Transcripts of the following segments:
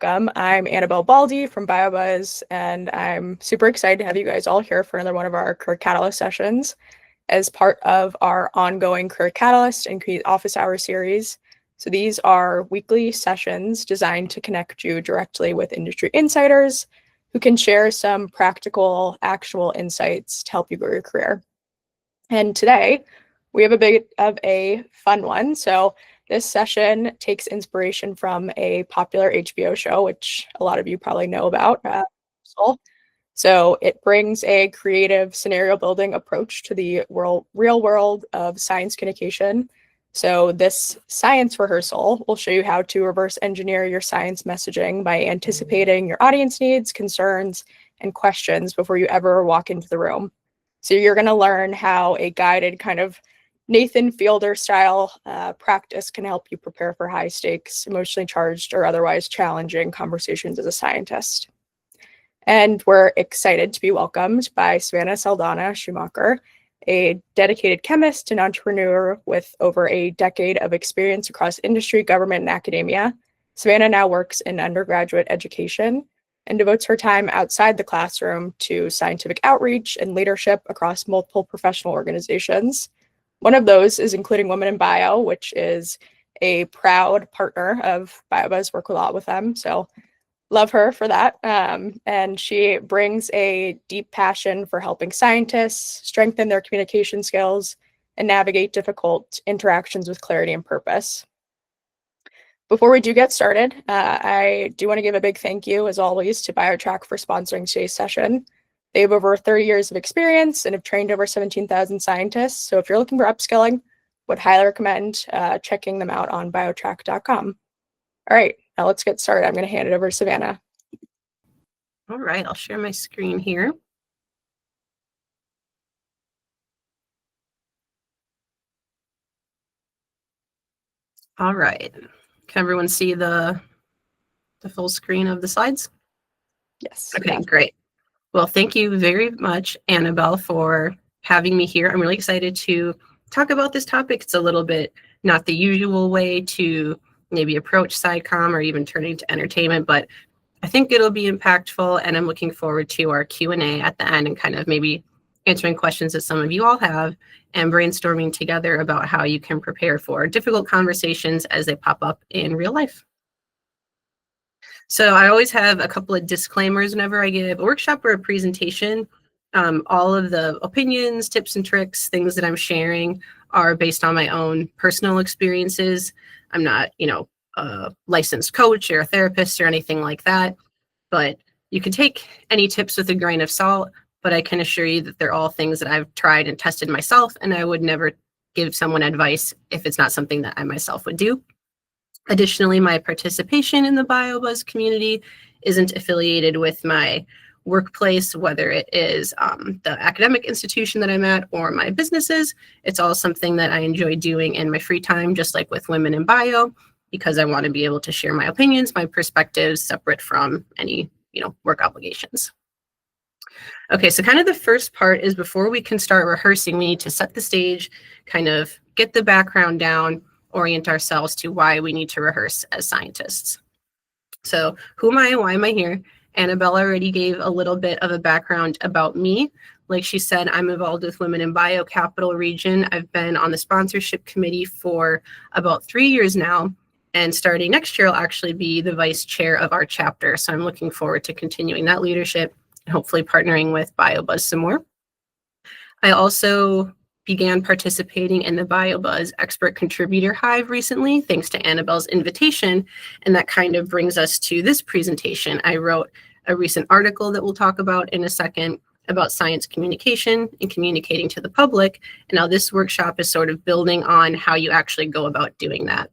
welcome. I'm Annabel Baldy from BioBuzz, and I'm super excited to have you guys all here for another one of our Career Catalyst sessions as part of our ongoing Career Catalyst and Create Office Hours series. So these are weekly sessions designed to connect you directly with industry insiders who can share some practical, actionable insights to help you grow your career. And today, we have a bit of a fun one. So this session takes inspiration from a popular HBO show, which a lot of you probably know about, Rehearsal. So it brings a creative scenario building approach to the real world of science communication. So this science rehearsal will show you how to reverse engineer your science messaging by anticipating your audience needs, concerns, and questions before you ever walk into the room. So you're going to learn how a guided kind of Nathan Fielder style practice can help you prepare for high stakes, emotionally charged, or otherwise challenging conversations as a scientist. And we're excited to be welcomed by Savanah Saldaña-Shumaker, a dedicated chemist and entrepreneur with over a decade of experience across industry, government, and academia. Savanah now works in undergraduate education and devotes her time outside the classroom to scientific outreach and leadership across multiple professional organizations. One of those is including Women in Bio, which is a proud partner of BioBuzz, work a lot with them. So love her for that. And she brings a deep passion for helping scientists strengthen their communication skills and navigate difficult interactions with clarity and purpose. Before we do get started, I do want to give a big thank you, as always, to BioTrack for sponsoring today's session. They have over 30 years of experience and have trained over 17,000 scientists. So if you're looking for upskilling, would highly recommend checking them out on biotrack.com. All right, now let's get started. I'm going to hand it over to Savanah. All right, I'll share my screen here. All right, can everyone see the full screen of the slides? Yes. Okay, great. Well, thank you very much, Annabelle, for having me here. I'm really excited to talk about this topic. It's a little bit not the usual way to maybe approach SciComm or even turning to entertainment, but I think it'll be impactful, and I'm looking forward to our Q&A at the end and kind of maybe answering questions that some of you all have and brainstorming together about how you can prepare for difficult conversations as they pop up in real life. So I always have a couple of disclaimers whenever I give a workshop or a presentation. All of the opinions, tips and tricks, things that I'm sharing are based on my own personal experiences. I'm not, a licensed coach or a therapist or anything like that, but you can take any tips with a grain of salt, but I can assure you that they're all things that I've tried and tested myself, and I would never give someone advice if it's not something that I myself would do. Additionally, my participation in the BioBuzz community isn't affiliated with my workplace, whether it is the academic institution that I'm at or my businesses. It's all something that I enjoy doing in my free time, just like with Women in Bio, because I want to be able to share my opinions, my perspectives, separate from any, work obligations. Okay, so kind of the first part is before we can start rehearsing, we need to set the stage, kind of get the background down, orient ourselves to why we need to rehearse as scientists. So who am I and why am I here? Annabelle already gave a little bit of a background about me. Like she said, I'm involved with Women in Bio Capital Region. I've been on the sponsorship committee for about 3 years now. And starting next year, I'll actually be the vice chair of our chapter. So I'm looking forward to continuing that leadership and hopefully partnering with BioBuzz some more. I also began participating in the BioBuzz Expert Contributor Hive recently, thanks to Annabelle's invitation. And that kind of brings us to this presentation. I wrote a recent article that we'll talk about in a second about science communication and communicating to the public. And now this workshop is sort of building on how you actually go about doing that.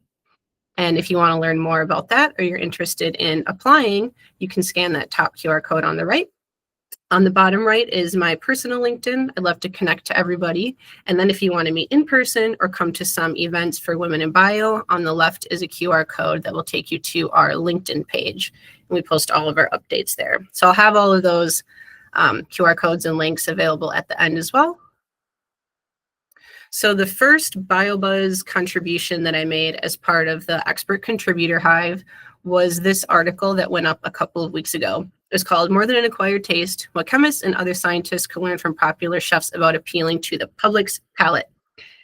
And if you want to learn more about that or you're interested in applying, you can scan that top QR code on the right. On the bottom right is my personal LinkedIn. I'd love to connect to everybody. And then if you want to meet in person or come to some events for Women in Bio, on the left is a QR code that will take you to our LinkedIn page. And we post all of our updates there. So I'll have all of those QR codes and links available at the end as well. So the first BioBuzz contribution that I made as part of the expert contributor hive was this article that went up a couple of weeks ago. It's called More Than an Acquired Taste, What Chemists and Other Scientists Can Learn from Popular Chefs About Appealing to the Public's Palate.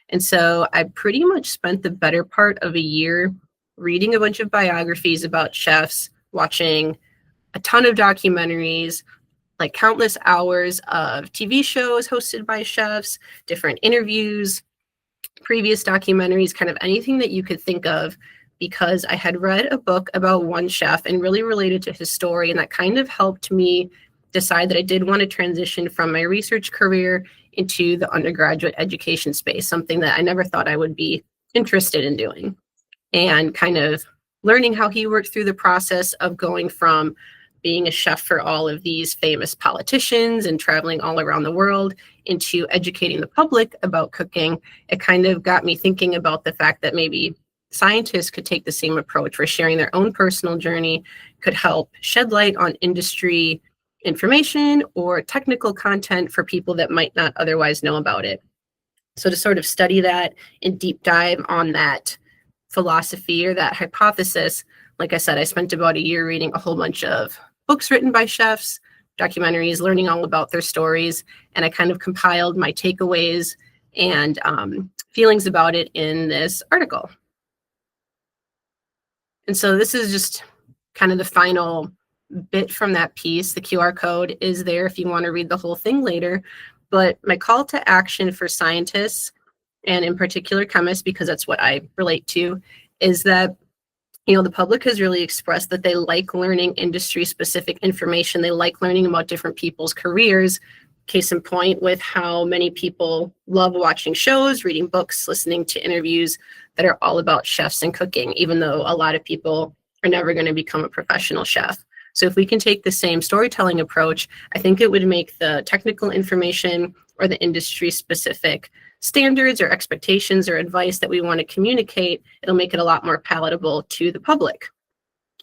And so I pretty much spent the better part of a year reading a bunch of biographies about chefs, watching a ton of documentaries, like countless hours of TV shows hosted by chefs, different interviews, previous documentaries, kind of anything that you could think of, because I had read a book about one chef and really related to his story. And that kind of helped me decide that I did want to transition from my research career into the undergraduate education space, something that I never thought I would be interested in doing. And kind of learning how he worked through the process of going from being a chef for all of these famous politicians and traveling all around the world into educating the public about cooking, it kind of got me thinking about the fact that maybe scientists could take the same approach, where sharing their own personal journey could help shed light on industry information or technical content for people that might not otherwise know about it. So to sort of study that and deep dive on that philosophy or that hypothesis, like I said, I spent about a year reading a whole bunch of books written by chefs, documentaries, learning all about their stories, and I kind of compiled my takeaways and feelings about it in this article. And so this is just kind of the final bit from that piece. The QR code is there if you want to read the whole thing later. But my call to action for scientists, and in particular chemists, because that's what I relate to, is that, you know, the public has really expressed that they like learning industry-specific information. They like learning about different people's careers. Case in point with how many people love watching shows, reading books, listening to interviews that are all about chefs and cooking, even though a lot of people are never going to become a professional chef. So if we can take the same storytelling approach, I think it would make the technical information or the industry-specific standards or expectations or advice that we want to communicate, it'll make it a lot more palatable to the public.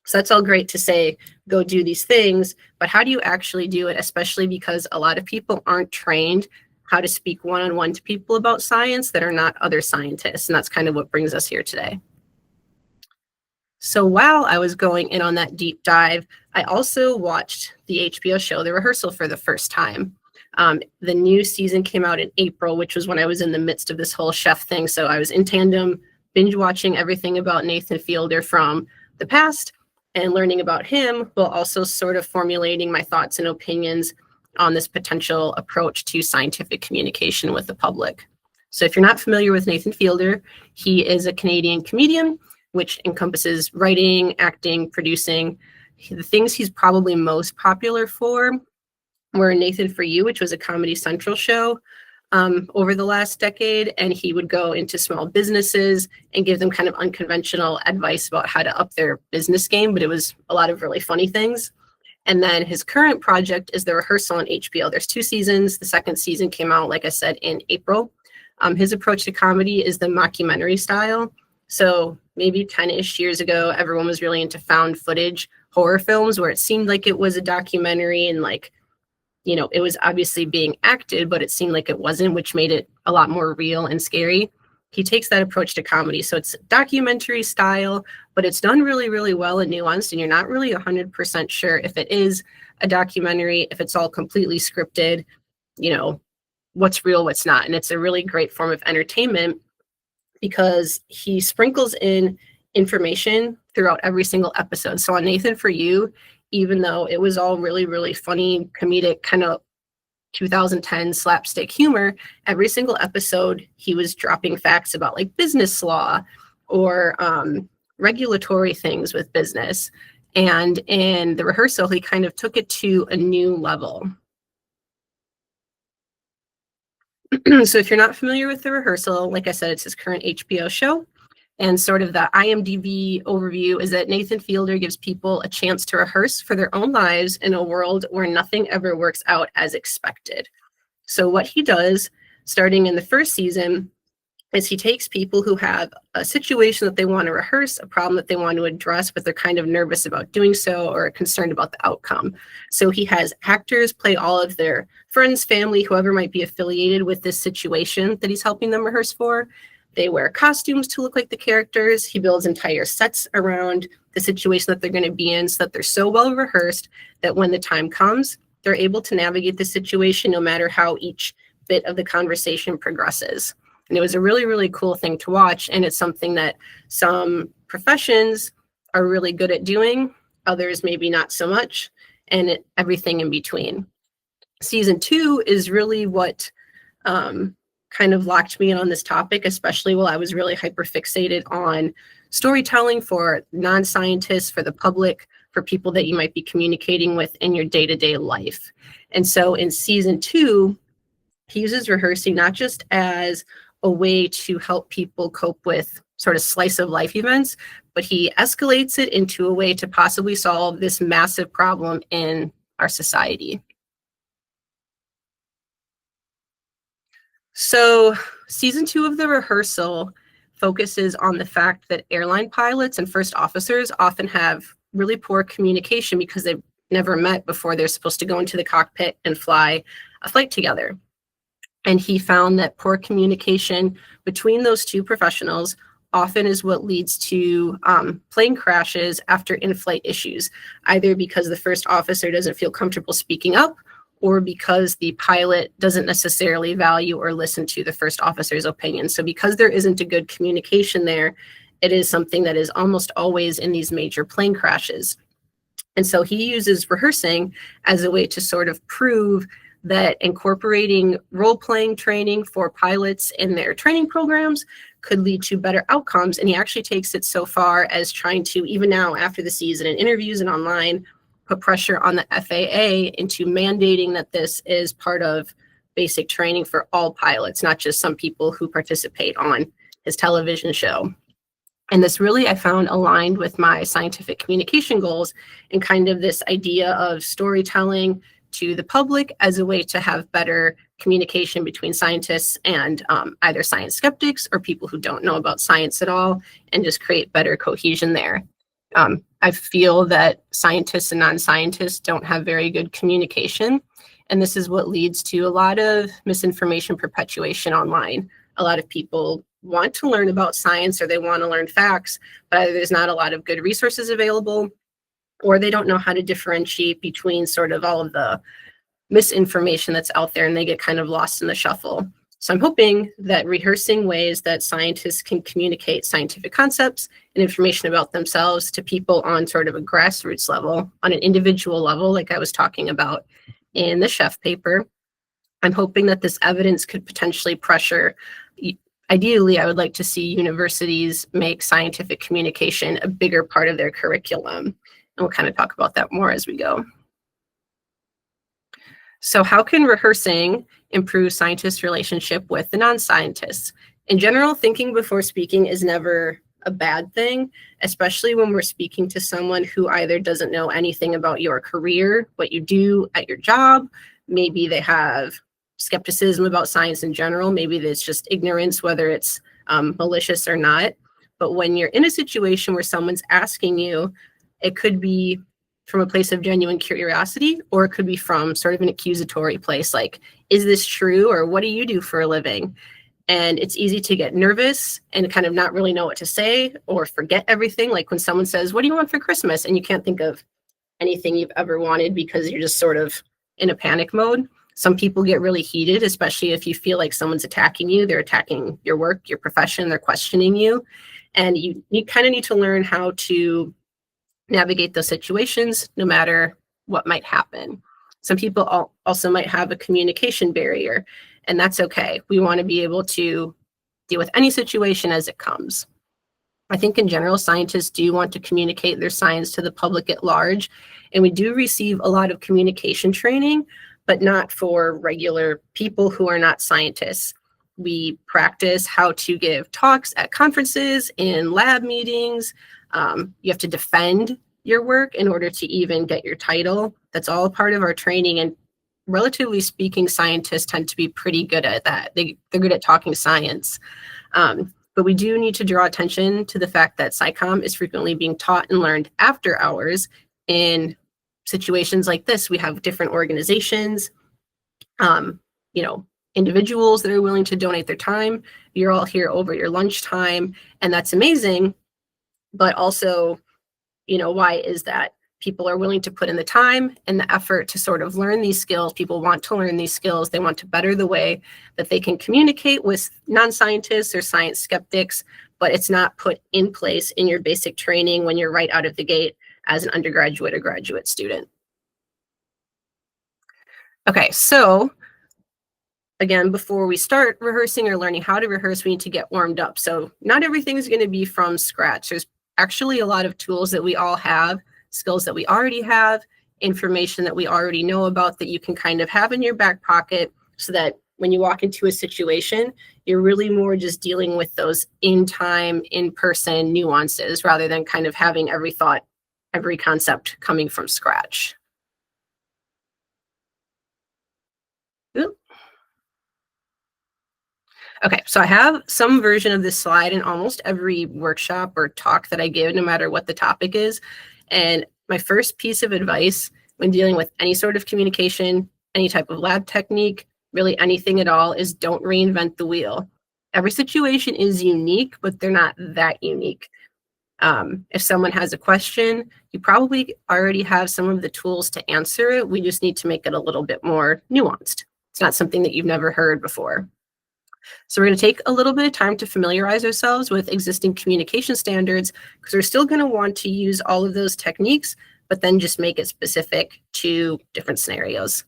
So that's all great to say, go do these things, but how do you actually do it? Especially because a lot of people aren't trained how to speak one-on-one to people about science that are not other scientists. And that's kind of what brings us here today. So while I was going in on that deep dive, I also watched the HBO show, The Rehearsal, for the first time. The new season came out in April, which was when I was in the midst of this whole chef thing. So I was in tandem, binge watching everything about Nathan Fielder from the past and learning about him, while also sort of formulating my thoughts and opinions on this potential approach to scientific communication with the public. So if you're not familiar with Nathan Fielder, he is a Canadian comedian, which encompasses writing, acting, producing. The things he's probably most popular for were Nathan For You, which was a Comedy Central show over the last decade. And he would go into small businesses and give them kind of unconventional advice about how to up their business game, but it was a lot of really funny things. And then his current project is The Rehearsal on HBO. There's 2 seasons. The second season came out, like I said, in April. His approach to comedy is the mockumentary style. So maybe 10-ish years ago, everyone was really into found footage horror films where it seemed like it was a documentary and, like, you know, it was obviously being acted, but it seemed like it wasn't, which made it a lot more real and scary. He takes that approach to comedy. So it's documentary style, but it's done really, really well and nuanced. And you're not really 100% sure if it is a documentary, if it's all completely scripted, you know, what's real, what's not. And it's a really great form of entertainment because he sprinkles in information throughout every single episode. So on Nathan For You, even though it was all really, really funny, comedic, kind of 2010 slapstick humor, every single episode he was dropping facts about like business law or regulatory things with business. And in The Rehearsal, he kind of took it to a new level. So if you're not familiar with The Rehearsal, like I said, it's his current HBO show. And sort of the IMDb overview is that Nathan Fielder gives people a chance to rehearse for their own lives in a world where nothing ever works out as expected. So what he does, starting in the first season, is he takes people who have a situation that they want to rehearse, a problem that they want to address, but they're kind of nervous about doing so or concerned about the outcome. So he has actors play all of their friends, family, whoever might be affiliated with this situation that he's helping them rehearse for. They wear costumes to look like the characters. He builds entire sets around the situation that they're going to be in so that they're so well rehearsed that when the time comes, they're able to navigate the situation no matter how each bit of the conversation progresses. And it was a really, really cool thing to watch. And it's something that some professions are really good at doing, others maybe not so much, and everything in between. Season 2 is really what kind of locked me in on this topic, especially while I was really hyper fixated on storytelling for non-scientists, for the public, for people that you might be communicating with in your day-to-day life. And so in season 2, he uses rehearsing not just as a way to help people cope with sort of slice of life events, but he escalates it into a way to possibly solve this massive problem in our society. So season 2 of the rehearsal focuses on the fact that airline pilots and first officers often have really poor communication because they've never met before they're supposed to go into the cockpit and fly a flight together. And he found that poor communication between those two professionals often is what leads to plane crashes after in-flight issues, either because the first officer doesn't feel comfortable speaking up or because the pilot doesn't necessarily value or listen to the first officer's opinion. So because there isn't a good communication there, it is something that is almost always in these major plane crashes. And so he uses rehearsing as a way to sort of prove that incorporating role-playing training for pilots in their training programs could lead to better outcomes. And he actually takes it so far as trying to, even now after the season, in interviews and online, put pressure on the FAA into mandating that this is part of basic training for all pilots, not just some people who participate on his television show. And this really, I found, aligned with my scientific communication goals and kind of this idea of storytelling to the public as a way to have better communication between scientists and either science skeptics or people who don't know about science at all, and just create better cohesion there. I feel that scientists and non-scientists don't have very good communication, and this is what leads to a lot of misinformation perpetuation online. A lot of people want to learn about science or they want to learn facts, but either there's not a lot of good resources available, or they don't know how to differentiate between sort of all of the misinformation that's out there, and they get kind of lost in the shuffle. So I'm hoping that rehearsing ways that scientists can communicate scientific concepts and information about themselves to people on sort of a grassroots level, on an individual level, like I was talking about in the chef paper. I'm hoping that this evidence could potentially pressure. Ideally, I would like to see universities make scientific communication a bigger part of their curriculum. And we'll kind of talk about that more as we go. So how can rehearsing improve scientists' relationship with the non-scientists? In general, thinking before speaking is never a bad thing, especially when we're speaking to someone who either doesn't know anything about your career, what you do at your job. Maybe they have skepticism about science in general. Maybe it's just ignorance, whether it's malicious or not. But when you're in a situation where someone's asking you, it could be from a place of genuine curiosity, or it could be from sort of an accusatory place, like, is this true? Or what do you do for a living? And it's easy to get nervous and kind of not really know what to say or forget everything. Like when someone says, what do you want for Christmas? And you can't think of anything you've ever wanted because you're just sort of in a panic mode. Some people get really heated, especially if you feel like someone's attacking you. They're attacking your work, your profession, they're questioning you. And you kind of need to learn how to navigate those situations no matter what might happen. Some people also might have a communication barrier, and that's okay. We want to be able to deal with any situation as it comes. I think in general, scientists do want to communicate their science to the public at large, and we do receive a lot of communication training, but not for regular people who are not scientists. We practice how to give talks at conferences, in lab meetings. You have to defend your work in order to even get your title. That's all part of our training. And relatively speaking, scientists tend to be pretty good at that. They're good at talking science. But we do need to draw attention to the fact that SciComm is frequently being taught and learned after hours. In situations like this, we have different organizations, individuals that are willing to donate their time. You're all here over your lunchtime, and that's amazing. But also, why is that? People are willing to put in the time and the effort to sort of learn these skills. People want to learn these skills. They want to better the way that they can communicate with non-scientists or science skeptics, but it's not put in place in your basic training when you're right out of the gate as an undergraduate or graduate student. Okay, so again, before we start rehearsing or learning how to rehearse, we need to get warmed up. So not everything is going to be from scratch. There's actually a lot of tools that we all have, skills that we already have, information that we already know about that you can kind of have in your back pocket so that when you walk into a situation, you're really more just dealing with those in-time, in-person nuances rather than kind of having every thought, every concept coming from scratch. Ooh. Okay, so I have some version of this slide in almost every workshop or talk that I give, no matter what the topic is. And my first piece of advice when dealing with any sort of communication, any type of lab technique, really anything at all, is don't reinvent the wheel. Every situation is unique, but they're not that unique. If someone has a question, you probably already have some of the tools to answer it. We just need to make it a little bit more nuanced. It's not something that you've never heard before. So we're going to take a little bit of time to familiarize ourselves with existing communication standards because we're still going to want to use all of those techniques, but then just make it specific to different scenarios.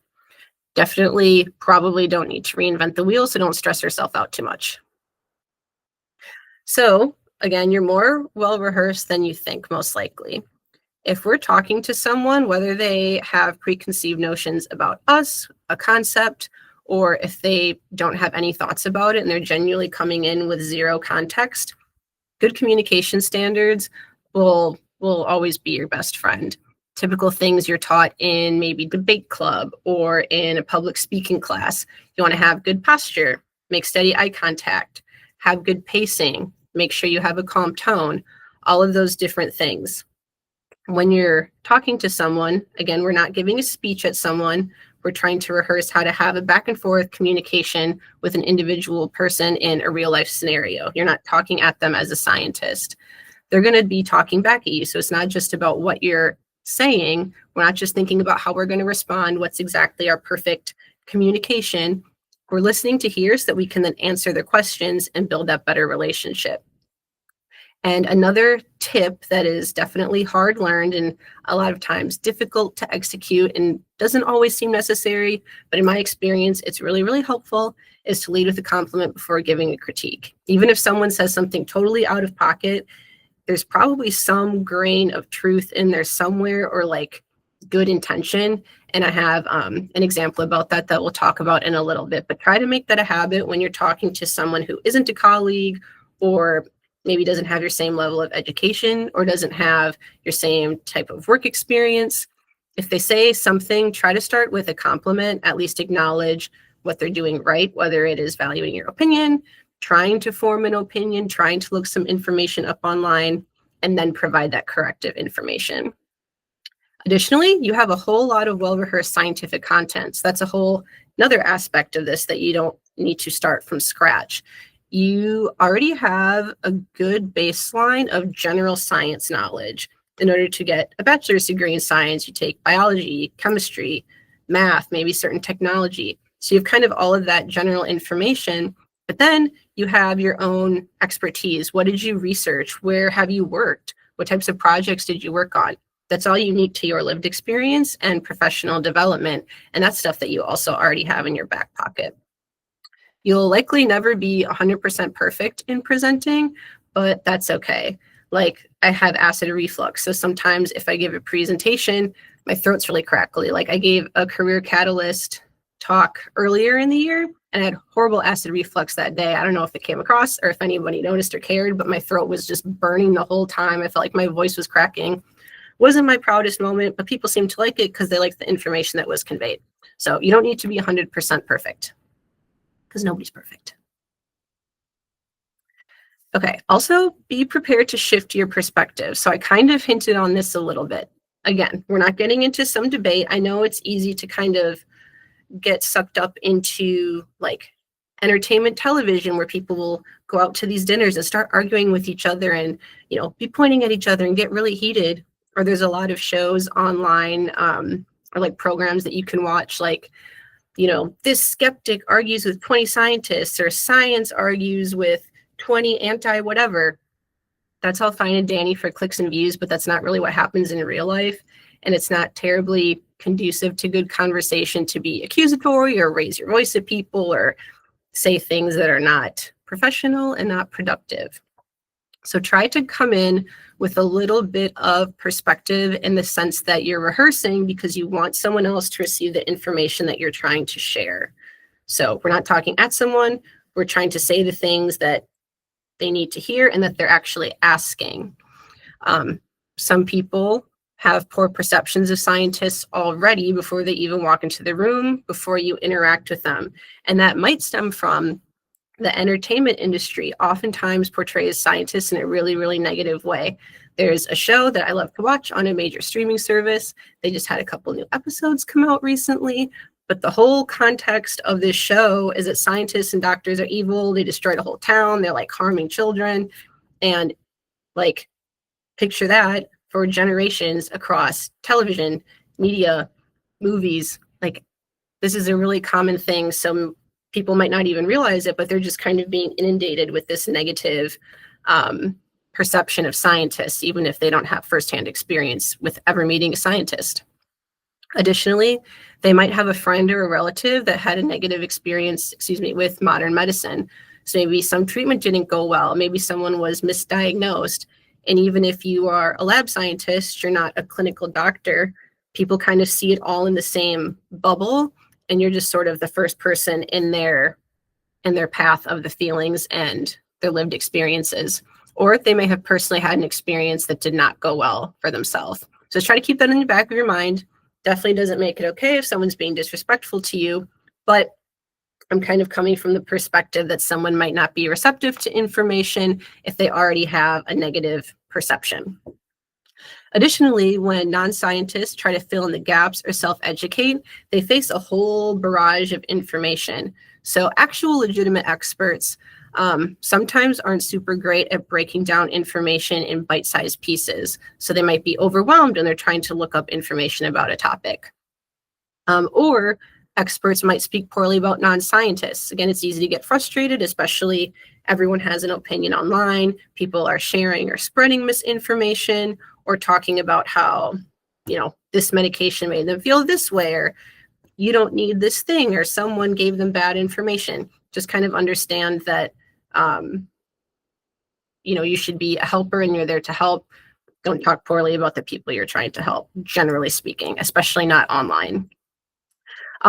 Definitely, probably don't need to reinvent the wheel, so don't stress yourself out too much. So again, you're more well-rehearsed than you think, most likely. If we're talking to someone, whether they have preconceived notions about us, a concept, or if they don't have any thoughts about it and they're genuinely coming in with zero context, good communication standards will always be your best friend. Typical things you're taught in maybe debate club or in a public speaking class. You want to have good posture, make steady eye contact, have good pacing, make sure you have a calm tone, all of those different things. When you're talking to someone, again, we're not giving a speech at someone. We're trying to rehearse how to have a back and forth communication with an individual person in a real life scenario. You're not talking at them as a scientist. They're going to be talking back at you. So it's not just about what you're saying. We're not just thinking about how we're going to respond, what's exactly our perfect communication. We're listening to hear so that we can then answer their questions and build that better relationship. And another tip that is definitely hard learned and a lot of times difficult to execute and doesn't always seem necessary, but in my experience, it's really, really helpful, is to lead with a compliment before giving a critique. Even if someone says something totally out of pocket, there's probably some grain of truth in there somewhere or like good intention. And I have an example about that we'll talk about in a little bit, but try to make that a habit when you're talking to someone who isn't a colleague or maybe doesn't have your same level of education or doesn't have your same type of work experience. If they say something, try to start with a compliment, at least acknowledge what they're doing right, whether it is valuing your opinion, trying to form an opinion, trying to look some information up online, and then provide that corrective information. Additionally, you have a whole lot of well-rehearsed scientific content. So that's a whole another aspect of this that you don't need to start from scratch. You already have a good baseline of general science knowledge. In order to get a bachelor's degree in science, you take biology, chemistry, math, maybe certain technology. So you have kind of all of that general information, but then you have your own expertise. What did you research? Where have you worked? What types of projects did you work on? That's all unique to your lived experience and professional development. And that's stuff that you also already have in your back pocket. You'll likely never be 100% perfect in presenting, but that's okay. Like I have acid reflux. So sometimes if I give a presentation, my throat's really crackly. Like I gave a career catalyst talk earlier in the year and I had horrible acid reflux that day. I don't know if it came across or if anybody noticed or cared, but my throat was just burning the whole time. I felt like my voice was cracking. Wasn't my proudest moment, but people seemed to like it because they liked the information that was conveyed. So you don't need to be 100% perfect because nobody's perfect. Okay, also be prepared to shift your perspective. So I kind of hinted on this a little bit. Again, we're not getting into some debate. I know it's easy to kind of get sucked up into like entertainment television where people will go out to these dinners and start arguing with each other and, you know, be pointing at each other and get really heated. Or there's a lot of shows online or like programs that you can watch, like, you know, this skeptic argues with 20 scientists, or science argues with 20 anti whatever. That's all fine and dandy for clicks and views, but that's not really what happens in real life. And it's not terribly conducive to good conversation to be accusatory or raise your voice at people or say things that are not professional and not productive. So try to come in with a little bit of perspective in the sense that you're rehearsing because you want someone else to receive the information that you're trying to share. So we're not talking at someone, we're trying to say the things that they need to hear and that they're actually asking. Some people have poor perceptions of scientists already before they even walk into the room, before you interact with them. And that might stem from the entertainment industry oftentimes portrays scientists in a really, really negative way. There's a show that I love to watch on a major streaming service. They just had a couple new episodes come out recently, but the whole context of this show is that scientists and doctors are evil. They destroyed a whole town. They're like harming children. And like, picture that for generations across television, media, movies. Like, this is a really common thing. Some people might not even realize it, but they're just kind of being inundated with this negative perception of scientists, even if they don't have firsthand experience with ever meeting a scientist. Additionally, they might have a friend or a relative that had a negative experience, with modern medicine. So maybe some treatment didn't go well. Maybe someone was misdiagnosed. And even if you are a lab scientist, you're not a clinical doctor, people kind of see it all in the same bubble. And you're just sort of the first person in their path of the feelings and their lived experiences. Or they may have personally had an experience that did not go well for themselves. So try to keep that in the back of your mind. Definitely doesn't make it okay if someone's being disrespectful to you, but I'm kind of coming from the perspective that someone might not be receptive to information if they already have a negative perception. Additionally, when non-scientists try to fill in the gaps or self-educate, they face a whole barrage of information. So actual legitimate experts sometimes aren't super great at breaking down information in bite-sized pieces. So they might be overwhelmed when they're trying to look up information about a topic. Or experts might speak poorly about non-scientists. Again, it's easy to get frustrated, especially everyone has an opinion online. People are sharing or spreading misinformation or talking about how, you know, this medication made them feel this way, or you don't need this thing, or someone gave them bad information. Just kind of understand that, you know, you should be a helper and you're there to help. Don't talk poorly about the people you're trying to help, generally speaking, especially not online.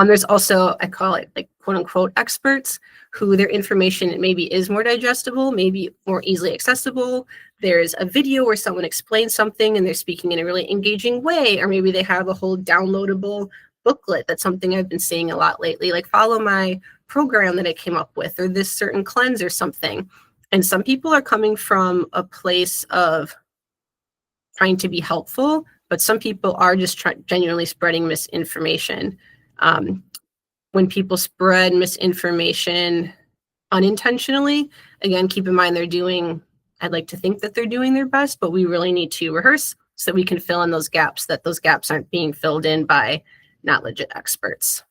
There's also, I call it like quote unquote experts, who their information maybe is more digestible, maybe more easily accessible. There's a video where someone explains something and they're speaking in a really engaging way, or maybe they have a whole downloadable booklet. That's something I've been seeing a lot lately, like follow my program that I came up with, or this certain cleanse or something. And some people are coming from a place of trying to be helpful, but some people are just genuinely spreading misinformation. When people spread misinformation unintentionally, again, keep in mind I'd like to think that they're doing their best, but we really need to rehearse so that we can fill in those gaps, that those gaps aren't being filled in by not legit experts.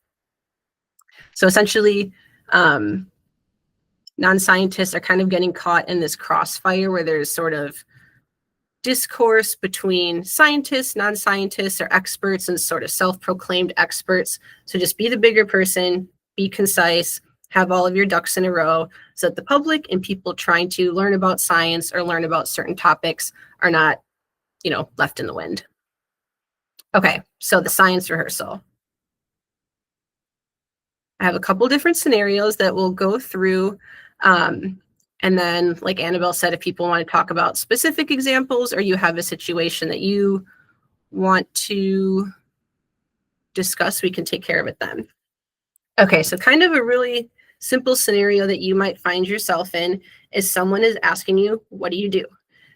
So essentially, non-scientists are kind of getting caught in this crossfire where there's sort of discourse between scientists, non-scientists, or experts, and sort of self-proclaimed experts. So just be the bigger person, be concise, have all of your ducks in a row so that the public and people trying to learn about science or learn about certain topics are not, you know, left in the wind. Okay, so the science rehearsal. I have a couple different scenarios that we'll go through. And then, like Annabelle said, if people want to talk about specific examples or you have a situation that you want to discuss, we can take care of it then. Okay, so kind of a really simple scenario that you might find yourself in is someone is asking you, what do you do?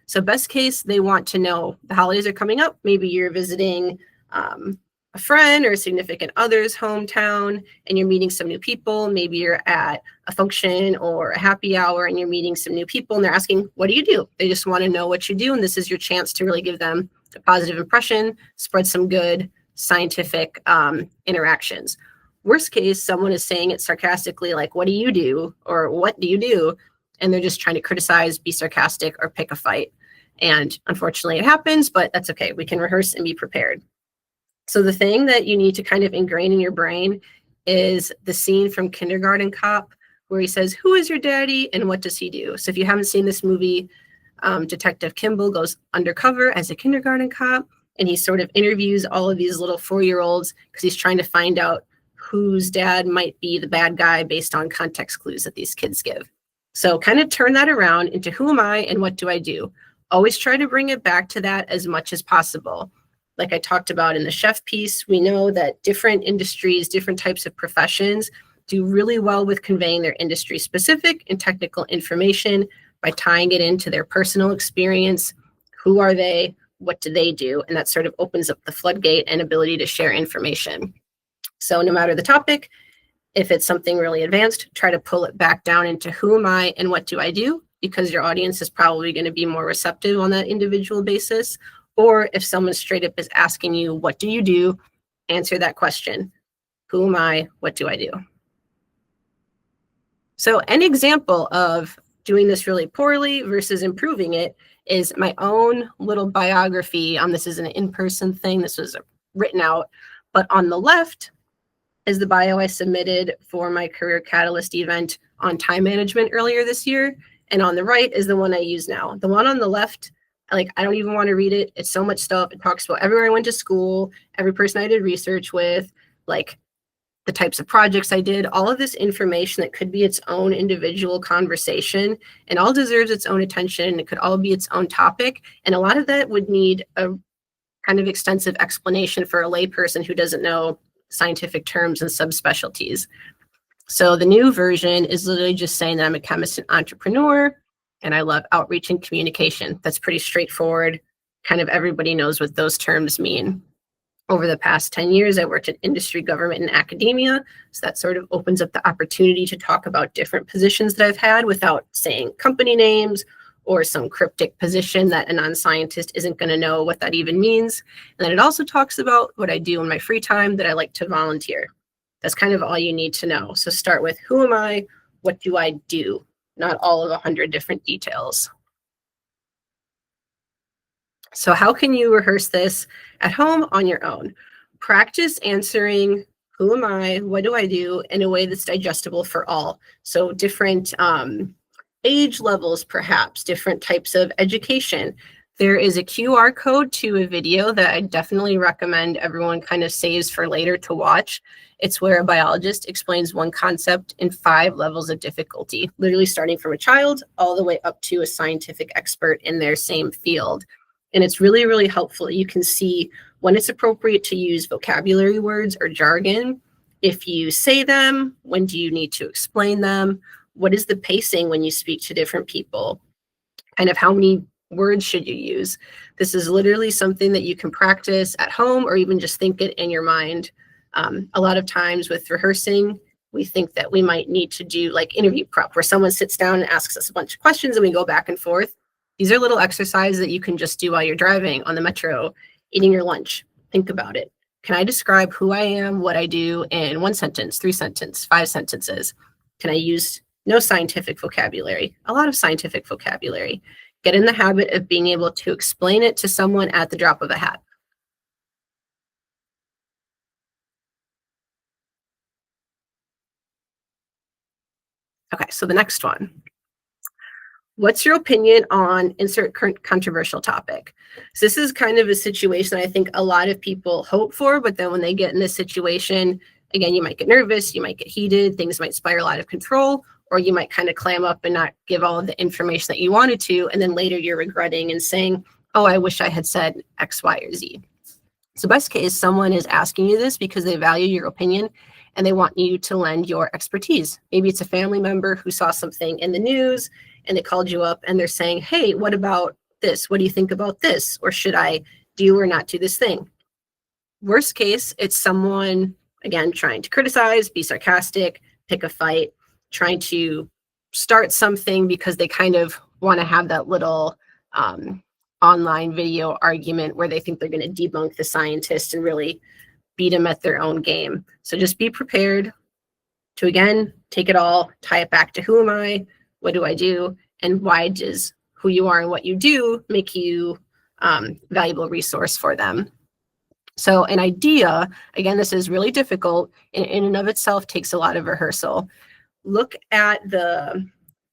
So best case, they want to know the holidays are coming up. Maybe you're visiting a friend or a significant other's hometown and you're meeting some new people. Maybe you're at a function or a happy hour and you're meeting some new people and they're asking, what do you do? They just want to know what you do. And this is your chance to really give them a positive impression, spread some good scientific interactions. Worst case, someone is saying it sarcastically, like, what do you do? Or what do you do? And they're just trying to criticize, be sarcastic, or pick a fight. And unfortunately, it happens, but that's okay. We can rehearse and be prepared. So the thing that you need to kind of ingrain in your brain is the scene from Kindergarten Cop, where he says, who is your daddy and what does he do? So if you haven't seen this movie, Detective Kimball goes undercover as a kindergarten cop, and he sort of interviews all of these little 4-year-olds because he's trying to find out whose dad might be the bad guy based on context clues that these kids give. So kind of turn that around into who am I and what do I do? Always try to bring it back to that as much as possible. Like I talked about in the chef piece, we know that different industries, different types of professions do really well with conveying their industry specific and technical information by tying it into their personal experience. Who are they? What do they do? And that sort of opens up the floodgate and ability to share information. So no matter the topic, if it's something really advanced, try to pull it back down into who am I and what do I do? Because your audience is probably going to be more receptive on that individual basis. Or if someone straight up is asking you, what do you do? Answer that question. Who am I? What do I do? So an example of doing this really poorly versus improving it is my own little biography. This is an in-person thing. This was written out. But on the left is the bio I submitted for my Career Catalyst event on time management earlier this year. And on the right is the one I use now. The one on the left, I don't even want to read it. It's so much stuff. It talks about everywhere I went to school, every person I did research with, like the types of projects I did, all of this information that could be its own individual conversation and all deserves its own attention. It could all be its own topic. And a lot of that would need a kind of extensive explanation for a layperson who doesn't know scientific terms and subspecialties. So the new version is literally just saying that I'm a chemist and entrepreneur, and I love outreach and communication. That's pretty straightforward. Kind of everybody knows what those terms mean. Over the past 10 years, I worked in industry, government, and academia. So that sort of opens up the opportunity to talk about different positions that I've had without saying company names or some cryptic position that a non-scientist isn't going to know what that even means. And then it also talks about what I do in my free time that I like to volunteer. That's kind of all you need to know. So start with who am I? What do I do? Not all of 100 different details. So how can you rehearse this at home on your own? Practice answering who am I? What do I do? In a way that's digestible for all. So different age levels, perhaps, different types of education. There is a QR code to a video that I definitely recommend everyone kind of saves for later to watch. It's where a biologist explains one concept in 5 levels of difficulty, literally starting from a child all the way up to a scientific expert in their same field. And it's really, really helpful. You can see when it's appropriate to use vocabulary words or jargon. If you say them, when do you need to explain them? What is the pacing when you speak to different people? Kind of how many words should you use? This is literally something that you can practice at home or even just think it in your mind. A lot of times with rehearsing, we think that we might need to do like interview prep where someone sits down and asks us a bunch of questions and we go back and forth. These are little exercises that you can just do while you're driving on the metro, eating your lunch. Think about it. Can I describe who I am, what I do in 1 sentence, 3 sentences, 5 sentences? Can I use no scientific vocabulary? A lot of scientific vocabulary. Get in the habit of being able to explain it to someone at the drop of a hat. Okay, so the next one. What's your opinion on insert current controversial topic? So this is kind of a situation I think a lot of people hope for, but then when they get in this situation, again, you might get nervous, you might get heated, things might spiral out of control, or you might kind of clam up and not give all of the information that you wanted to, and then later you're regretting and saying, oh, I wish I had said X, Y, or Z. So best case, someone is asking you this because they value your opinion and they want you to lend your expertise. Maybe it's a family member who saw something in the news and they called you up and they're saying, hey, what about this? What do you think about this? Or should I do or not do this thing? Worst case, it's someone, again, trying to criticize, be sarcastic, pick a fight, trying to start something because they kind of want to have that little online video argument where they think they're going to debunk the scientist and really beat them at their own game. So just be prepared to, again, take it all, tie it back to who am I, what do I do, and why does who you are and what you do make you valuable resource for them. So an idea, again, this is really difficult in and of itself, takes a lot of rehearsal. Look at the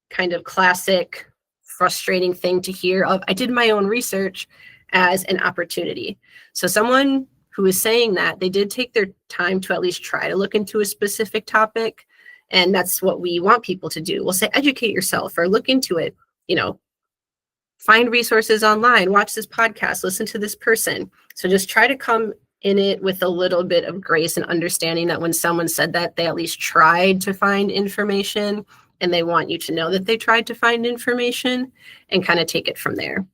kind of classic frustrating thing to hear of, I did my own research, as an opportunity. So someone who is saying that, they did take their time to at least try to look into a specific topic. And that's what we want people to do. We'll say, educate yourself or look into it, find resources online, watch this podcast, listen to this person. So just try to come in it with a little bit of grace and understanding that when someone said that, they at least tried to find information, and they want you to know that they tried to find information and kind of take it from there.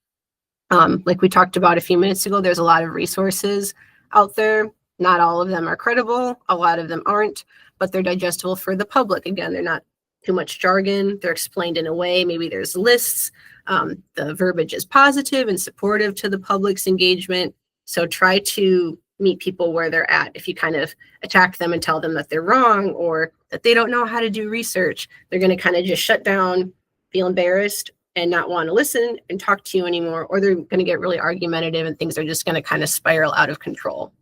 Like we talked about a few minutes ago, there's a lot of resources out there. Not all of them are credible. A lot of them aren't, but they're digestible for the public. Again, they're not too much jargon. They're explained in a way. Maybe there's lists. The verbiage is positive and supportive to the public's engagement. So try to meet people where they're at. If you kind of attack them and tell them that they're wrong or that they don't know how to do research, they're going to kind of just shut down, feel embarrassed, and not want to listen and talk to you anymore, or they're going to get really argumentative and things are just going to kind of spiral out of control.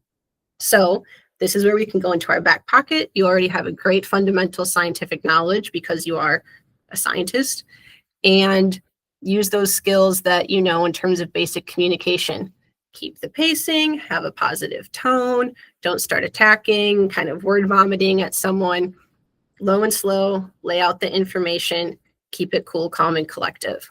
So this is where we can go into our back pocket. You already have a great fundamental scientific knowledge because you are a scientist, and use those skills that you know in terms of basic communication. Keep the pacing, have a positive tone, don't start attacking, kind of word vomiting at someone. Low and slow, lay out the information, keep it cool, calm, and collective.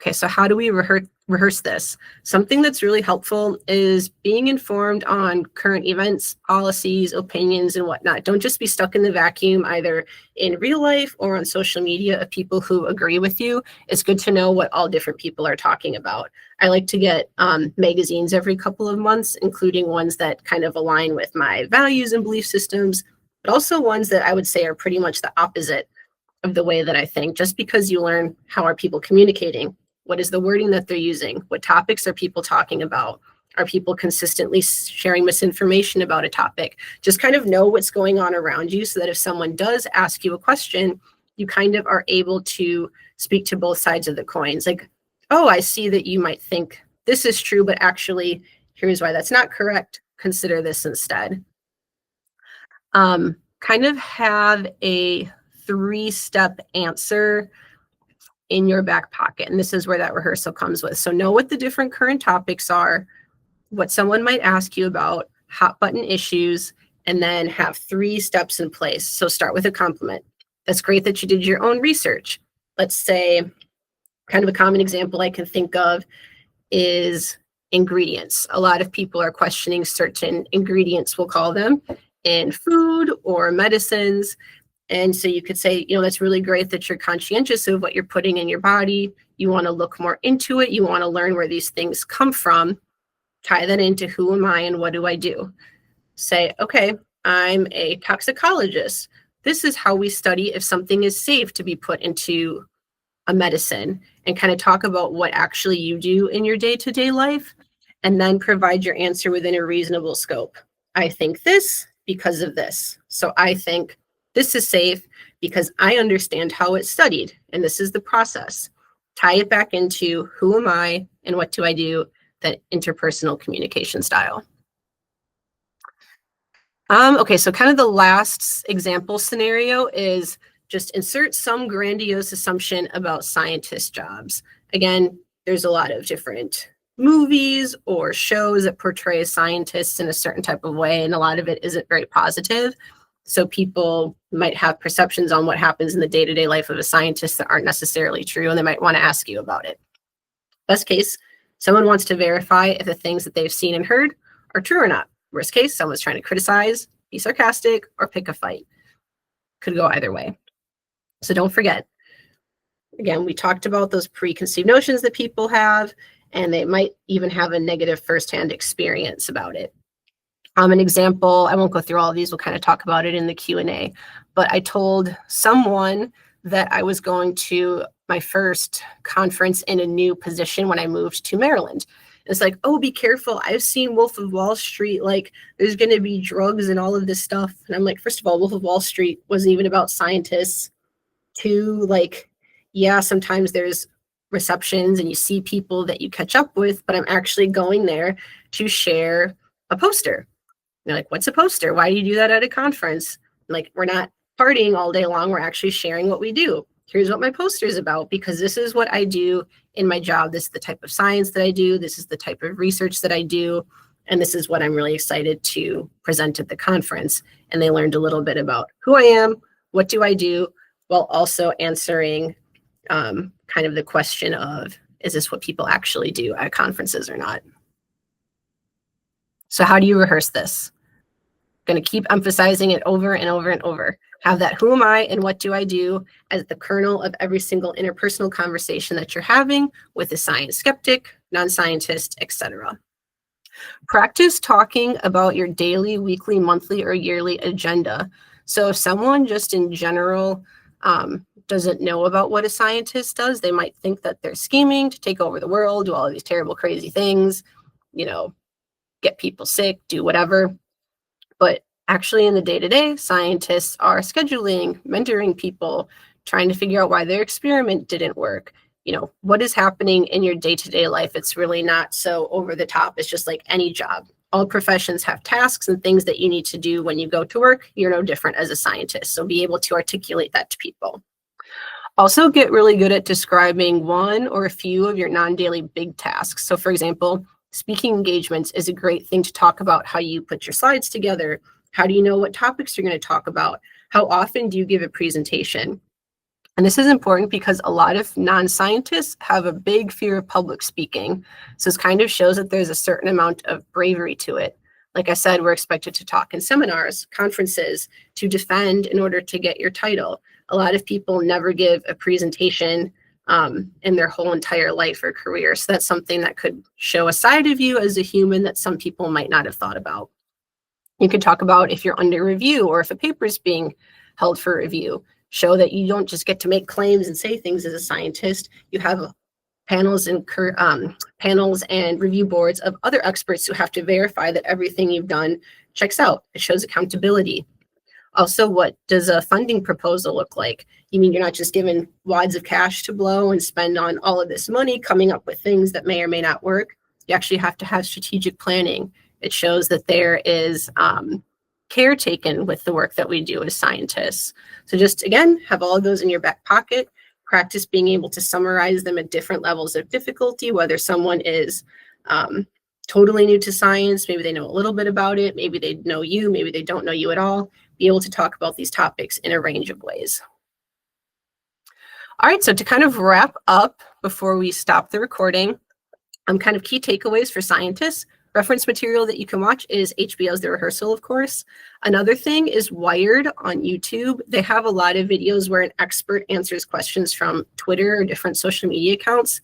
Okay, so how do we rehearse this? Something that's really helpful is being informed on current events, policies, opinions, and whatnot. Don't just be stuck in the vacuum, either in real life or on social media, of people who agree with you. It's good to know what all different people are talking about. I like to get magazines every couple of months, including ones that kind of align with my values and belief systems, but also ones that I would say are pretty much the opposite of the way that I think, just because you learn how are people communicating. What is the wording that they're using? What topics are people talking about? Are people consistently sharing misinformation about a topic? Just kind of know what's going on around you so that if someone does ask you a question, you kind of are able to speak to both sides of the coins. Like, oh, I see that you might think this is true, but actually, here's why that's not correct. Consider this instead. Kind of have a 3-step answer in your back pocket. And this is where that rehearsal comes with. So know what the different current topics are, what someone might ask you about, hot button issues, and then have 3 steps in place. So start with a compliment. That's great that you did your own research. Let's say, kind of a common example I can think of is ingredients. A lot of people are questioning certain ingredients, we'll call them, in food or medicines. And so you could say, that's really great that you're conscientious of what you're putting in your body. You want to look more into it. You want to learn where these things come from. Tie that into who am I and what do I do? Say, okay, I'm a toxicologist. This is how we study if something is safe to be put into a medicine, and kind of talk about what actually you do in your day-to-day life, and then provide your answer within a reasonable scope. I think this because of this. So I think this is safe because I understand how it's studied, and this is the process. Tie it back into who am I and what do I do, that interpersonal communication style. Okay, so kind of the last example scenario is just insert some grandiose assumption about scientist jobs. Again, there's a lot of different movies or shows that portray scientists in a certain type of way, and a lot of it isn't very positive. So people might have perceptions on what happens in the day-to-day life of a scientist that aren't necessarily true, and they might want to ask you about it. Best case, someone wants to verify if the things that they've seen and heard are true or not. Worst case, someone's trying to criticize, be sarcastic, or pick a fight. Could go either way. So don't forget. Again, we talked about those preconceived notions that people have, and they might even have a negative firsthand experience about it. An example, I won't go through all of these, we'll kind of talk about it in the Q&A, but I told someone that I was going to my first conference in a new position when I moved to Maryland. It's like, oh, be careful. I've seen Wolf of Wall Street. Like, there's going to be drugs and all of this stuff. And I'm like, first of all, Wolf of Wall Street wasn't even about scientists. Two, like, yeah, sometimes there's receptions and you see people that you catch up with, but I'm actually going there to share a poster. They're like, what's a poster? Why do you do that at a conference? Like, we're not partying all day long. We're actually sharing what we do. Here's what my poster is about, because this is what I do in my job. This is the type of science that I do. This is the type of research that I do. And this is what I'm really excited to present at the conference. And they learned a little bit about who I am, what do I do, while also answering kind of the question of, is this what people actually do at conferences or not? So how do you rehearse this? Going to keep emphasizing it over and over and over. Have that who am I and what do I do as the kernel of every single interpersonal conversation that you're having with a science skeptic, non-scientist, etc. Practice talking about your daily, weekly, monthly, or yearly agenda. So if someone just in general doesn't know about what a scientist does, they might think that they're scheming to take over the world, do all of these terrible, crazy things, you know, get people sick, do whatever. But actually in the day-to-day, scientists are scheduling, mentoring people, trying to figure out why their experiment didn't work. You know, what is happening in your day-to-day life? It's really not so over the top. It's just like any job. All professions have tasks and things that you need to do when you go to work. You're no different as a scientist. So be able to articulate that to people. Also get really good at describing one or a few of your non-daily big tasks. So for example, speaking engagements is a great thing to talk about how you put your slides together. How do you know what topics you're going to talk about? How often do you give a presentation? And this is important because a lot of non-scientists have a big fear of public speaking. So this kind of shows that there's a certain amount of bravery to it. Like I said, we're expected to talk in seminars, conferences, to defend in order to get your title. A lot of people never give a presentation in their whole entire life or career. So that's something that could show a side of you as a human that some people might not have thought about. You could talk about if you're under review or if a paper is being held for review. Show that you don't just get to make claims and say things as a scientist. You have panels and review boards of other experts who have to verify that everything you've done checks out. It shows accountability. Also, what does a funding proposal look like? You mean you're not just given wads of cash to blow and spend on all of this money coming up with things that may or may not work? You actually have to have strategic planning. It shows that there is care taken with the work that we do as scientists. So just, again, have all of those in your back pocket. Practice being able to summarize them at different levels of difficulty, whether someone is totally new to science, maybe they know a little bit about it, maybe they know you, maybe they don't know you at all. Be able to talk about these topics in a range of ways. All right, so to kind of wrap up before we stop the recording, kind of key takeaways for scientists. Reference material that you can watch is HBO's The Rehearsal, of course. Another thing is Wired on YouTube. They have a lot of videos where an expert answers questions from Twitter or different social media accounts.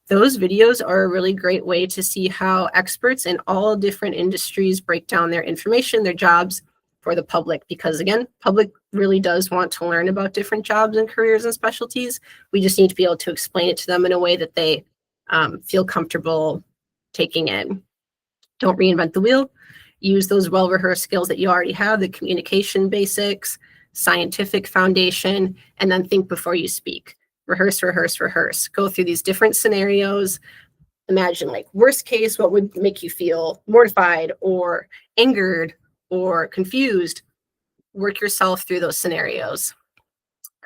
Those videos are a really great way to see how experts in all different industries break down their information, their jobs for the public. Because again, public really does want to learn about different jobs and careers and specialties. We just need to be able to explain it to them in a way that they feel comfortable taking in. Don't reinvent the wheel. Use those well-rehearsed skills that you already have, the communication basics, scientific foundation, and then think before you speak. Rehearse, rehearse, rehearse. Go through these different scenarios. Imagine, like, worst case, what would make you feel mortified or angered or confused? Work yourself through those scenarios.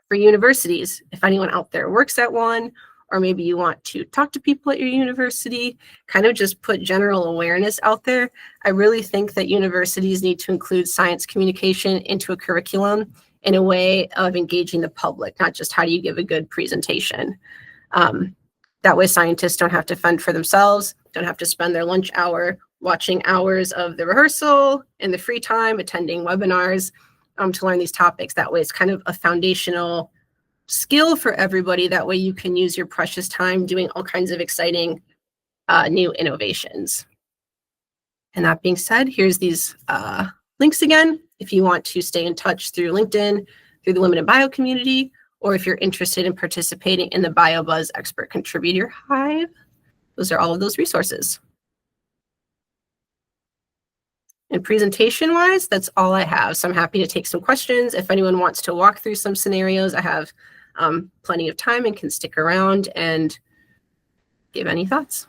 For universities, if anyone out there works at one, or maybe you want to talk to people at your university, kind of just put general awareness out there. I really think that universities need to include science communication into a curriculum in a way of engaging the public, not just how do you give a good presentation. That way scientists don't have to fend for themselves, don't have to spend their lunch hour watching hours of the rehearsal in the free time, attending webinars to learn these topics. That way it's kind of a foundational skill for everybody. That way you can use your precious time doing all kinds of exciting new innovations. And that being said, here's these links again. If you want to stay in touch through LinkedIn, through the Women in Bio community, or if you're interested in participating in the BioBuzz Expert Contributor Hive, those are all of those resources. And presentation-wise, that's all I have. So I'm happy to take some questions. If anyone wants to walk through some scenarios, I have plenty of time and can stick around and give any thoughts.